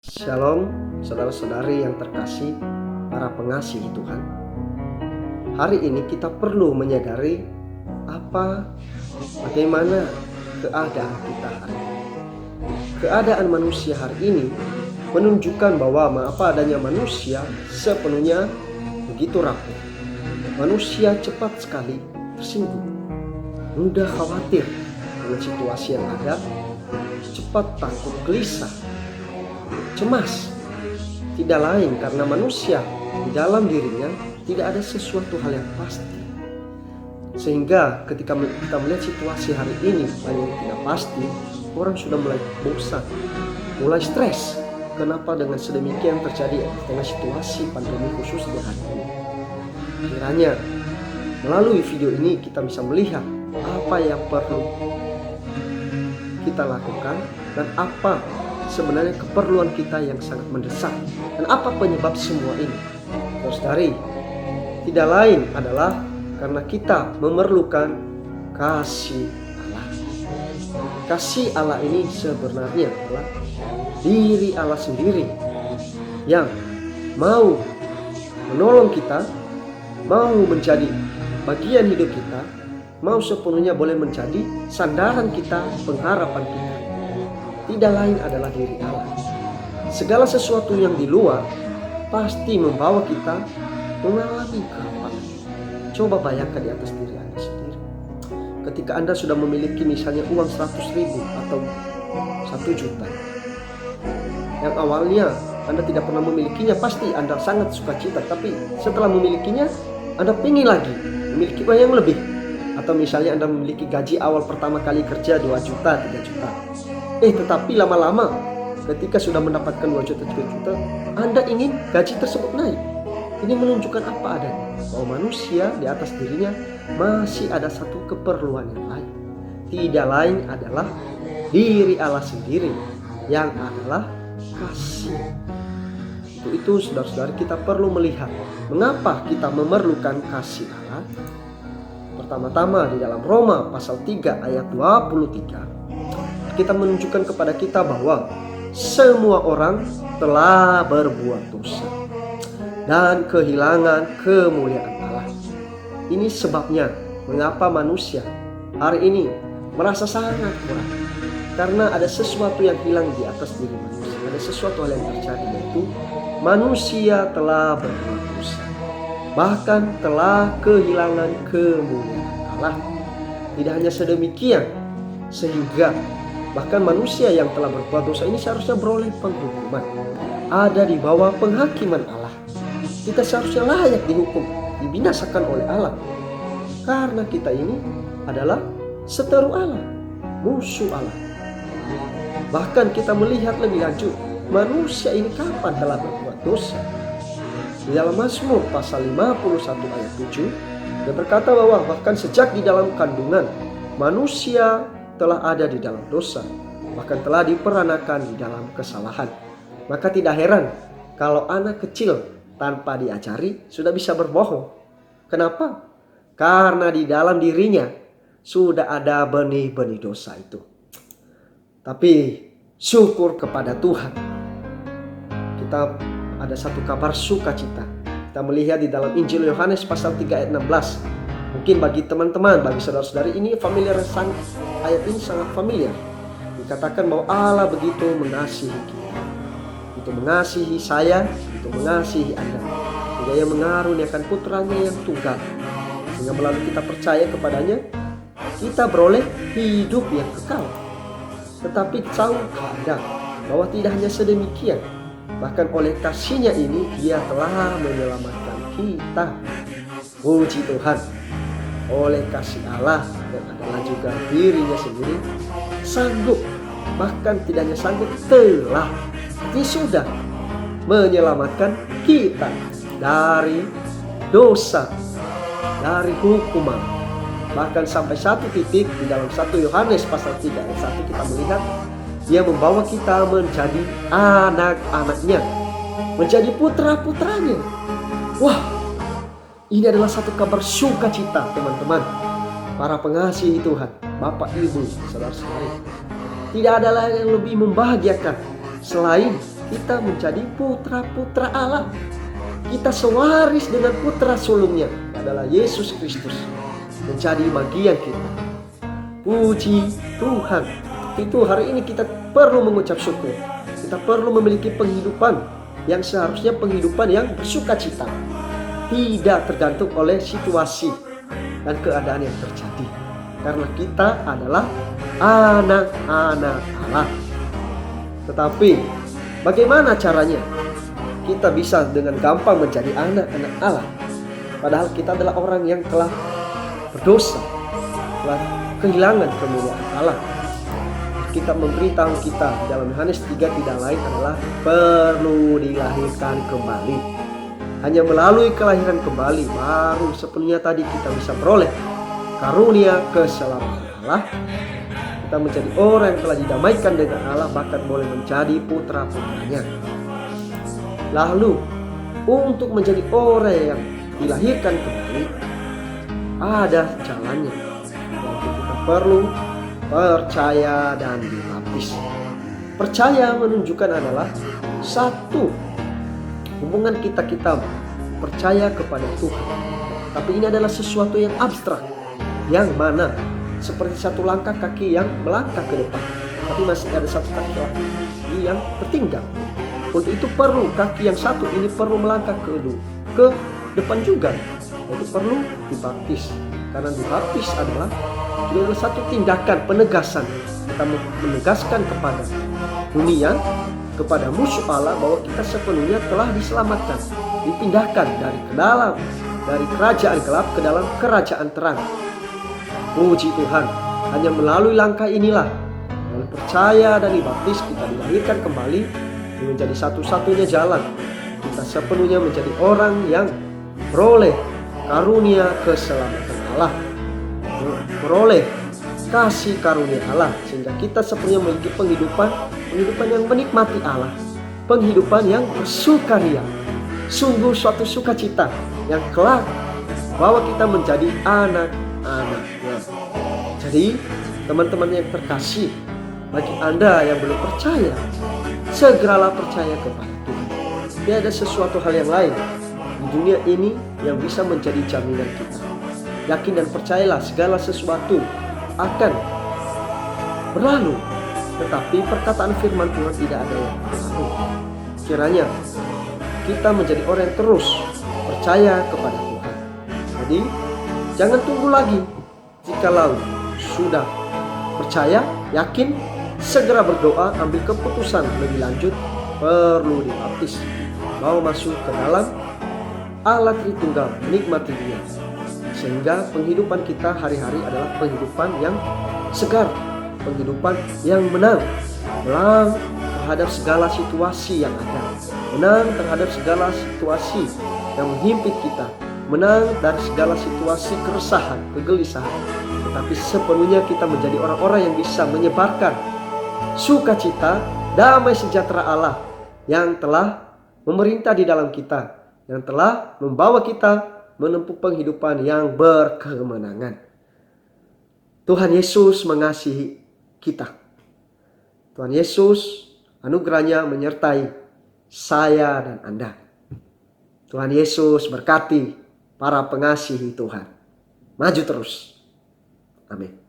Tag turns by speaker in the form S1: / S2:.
S1: Shalom, saudara-saudari yang terkasih, para pengasih Tuhan. Hari ini kita perlu menyadari bagaimana keadaan kita hari ini. Keadaan manusia hari ini menunjukkan bahwa apa adanya manusia sepenuhnya begitu rapuh. Manusia cepat sekali tersinggung, mudah khawatir dengan situasi yang ada, cepat takut, gelisah, cemas. Tidak lain karena manusia di dalam dirinya tidak ada sesuatu hal yang pasti. Sehingga ketika kita melihat situasi hari ini banyak yang tidak pasti, orang sudah mulai bosan, mulai stres. Kenapa dengan sedemikian terjadi dengan situasi pandemi khusus di hari ini? Kiranya melalui video ini kita bisa melihat apa yang perlu kita lakukan dan apa sebenarnya keperluan kita yang sangat mendesak, dan apa penyebab semua ini. Saudari, tidak lain adalah karena kita memerlukan kasih Allah. Kasih Allah ini sebenarnya adalah diri Allah sendiri yang mau menolong kita, mau menjadi bagian hidup kita, mau sepenuhnya boleh menjadi sandaran kita, pengharapan kita. Tidak lain adalah diri Allah. Segala sesuatu yang di luar pasti membawa kita mengalami keharapan. Coba bayangkan di atas diri Anda sendiri. Ketika Anda sudah memiliki misalnya uang 100.000 atau 1 juta. Yang awalnya Anda tidak pernah memilikinya, pasti Anda sangat sukacita. Tapi setelah memilikinya, Anda ingin lagi memiliki uang yang lebih. Atau misalnya Anda memiliki gaji awal pertama kali kerja 2 juta, 3 juta. Tetapi lama-lama ketika sudah mendapatkan 2 juta, 3 juta, Anda ingin gaji tersebut naik. Ini menunjukkan apa adanya, bahwa manusia di atas dirinya masih ada satu keperluan yang lain. Tidak lain adalah diri Allah sendiri yang adalah kasih. Itu saudara-saudari, kita perlu melihat mengapa kita memerlukan kasih Allah. Pertama-tama di dalam Roma pasal 3 ayat 23, kita menunjukkan kepada kita bahwa semua orang telah berbuat dosa dan kehilangan kemuliaan Allah. Ini sebabnya mengapa manusia hari ini merasa sangat kurang, karena ada sesuatu yang hilang di atas diri manusia. Ada sesuatu hal yang terjadi, yaitu manusia telah berbuat dosa, bahkan telah kehilangan kemuliaan Allah. Tidak hanya sedemikian, sehingga bahkan manusia yang telah berbuat dosa ini seharusnya beroleh penghukuman, ada di bawah penghakiman Allah. Kita seharusnya layak dihukum, dibinasakan oleh Allah, karena kita ini adalah seteru Allah, musuh Allah. Bahkan kita melihat lebih lanjut, manusia ini kapan telah berbuat dosa. Di dalam Mazmur pasal 51 ayat 7, dia berkata bahwa bahkan sejak di dalam kandungan manusia telah ada di dalam dosa, bahkan telah diperanakan di dalam kesalahan. Maka tidak heran kalau anak kecil tanpa diajari sudah bisa berbohong. Kenapa? Karena di dalam dirinya sudah ada benih-benih dosa itu. Tapi syukur kepada Tuhan, kita ada satu kabar sukacita. Kita melihat di dalam Injil Yohanes pasal 3 ayat 16. Mungkin bagi teman-teman, bagi saudara-saudari ini familiar, ayat ini sangat familiar. Dikatakan bahwa Allah begitu mengasihi kita, begitu mengasihi saya, begitu mengasihi Anda, sehingga Ia mengaruniakan putranya yang tunggal, sehingga melalui kita percaya kepadanya, kita beroleh hidup yang kekal. Tetapi tahukah Anda bahwa tidak hanya sedemikian, bahkan oleh kasih-Nya ini Dia telah menyelamatkan kita. Puji Tuhan. Oleh kasih Allah yang adalah juga dirinya sendiri sanggup, bahkan tidak hanya sanggup, telah sudah menyelamatkan kita dari dosa, dari hukuman. Bahkan sampai satu titik di dalam 1 Yohanes pasal 3 ayat 1 kita melihat Dia membawa kita menjadi anak-anaknya, menjadi putra-putranya. Wah, ini adalah satu kabar sukacita, teman-teman, para pengasihi Tuhan, Bapak, Ibu, saudara-saudari. Tidak ada lagi yang lebih membahagiakan selain kita menjadi putra-putra Allah. Kita sewaris dengan putra sulungnya adalah Yesus Kristus menjadi bagian kita. Puji Tuhan. Itu hari ini kita perlu mengucap syukur. Kita perlu memiliki penghidupan yang seharusnya penghidupan yang bersukacita, tidak tergantung oleh situasi dan keadaan yang terjadi, karena kita adalah anak-anak Allah. Tetapi bagaimana caranya kita bisa dengan gampang menjadi anak-anak Allah, padahal kita adalah orang yang telah berdosa, telah kehilangan kemuliaan Allah? Kita memberitahu kita dalam Yohanes 3 tidak lain adalah perlu dilahirkan kembali. Hanya melalui kelahiran kembali baru sepenuhnya tadi kita bisa beroleh karunia keselamatan Allah. Kita menjadi orang yang telah didamaikan dengan Allah, bahkan boleh menjadi putra-putranya. Lalu untuk menjadi orang yang dilahirkan kembali ada jalannya, yaitu kita perlu percaya dan dibaptis. Percaya menunjukkan adalah satu, hubungan kita percaya kepada Tuhan. Tapi ini adalah sesuatu yang abstrak, yang mana seperti satu langkah kaki yang melangkah ke depan, tapi masih ada satu kaki lagi yang tertinggal. Untuk itu perlu kaki yang satu ini perlu melangkah ke depan juga, yaitu perlu dibaptis. Karena dibaptis adalah satu tindakan penegasan. Kita menegaskan kepada dunia, kepada musuh Allah, bahwa kita sepenuhnya telah diselamatkan, dipindahkan dari kerajaan gelap ke dalam kerajaan terang. Puji Tuhan, hanya melalui langkah inilah, melalui percaya dan dibaptis, kita dilahirkan kembali menjadi satu-satunya jalan kita sepenuhnya menjadi orang yang beroleh karunia keselamatan Allah, beroleh kasih karunia Allah, sehingga kita sepenuhnya memiliki penghidupan yang menikmati Allah, penghidupan yang bersukaria, sungguh suatu sukacita yang kelak bahwa kita menjadi anak-anaknya. Jadi teman-teman yang terkasih, bagi Anda yang belum percaya, segeralah percaya kepada Tuhan. Tidak ada sesuatu hal yang lain di dunia ini yang bisa menjadi jaminan kita. Yakin dan percayalah segala sesuatu akan berlalu, tetapi perkataan firman Tuhan tidak ada yang berlalu. Kiranya kita menjadi orang yang terus percaya kepada Tuhan. Jadi jangan tunggu lagi. Jikalau sudah percaya, yakin, segera berdoa, ambil keputusan lebih lanjut, perlu dibaptis, mau masuk ke dalam Allah Tritunggal, menikmati Dia, sehingga penghidupan kita hari-hari adalah penghidupan yang segar, penghidupan yang menang terhadap segala situasi yang ada, menang terhadap segala situasi yang menghimpit kita, menang dari segala situasi keresahan, kegelisahan, tetapi sepenuhnya kita menjadi orang-orang yang bisa menyebarkan sukacita, damai sejahtera Allah yang telah memerintah di dalam kita, yang telah membawa kita menempuh penghidupan yang berkemenangan. Tuhan Yesus mengasihi kita. Tuhan Yesus anugerahnya menyertai saya dan Anda. Tuhan Yesus berkati para pengasihi Tuhan. Maju terus. Amin.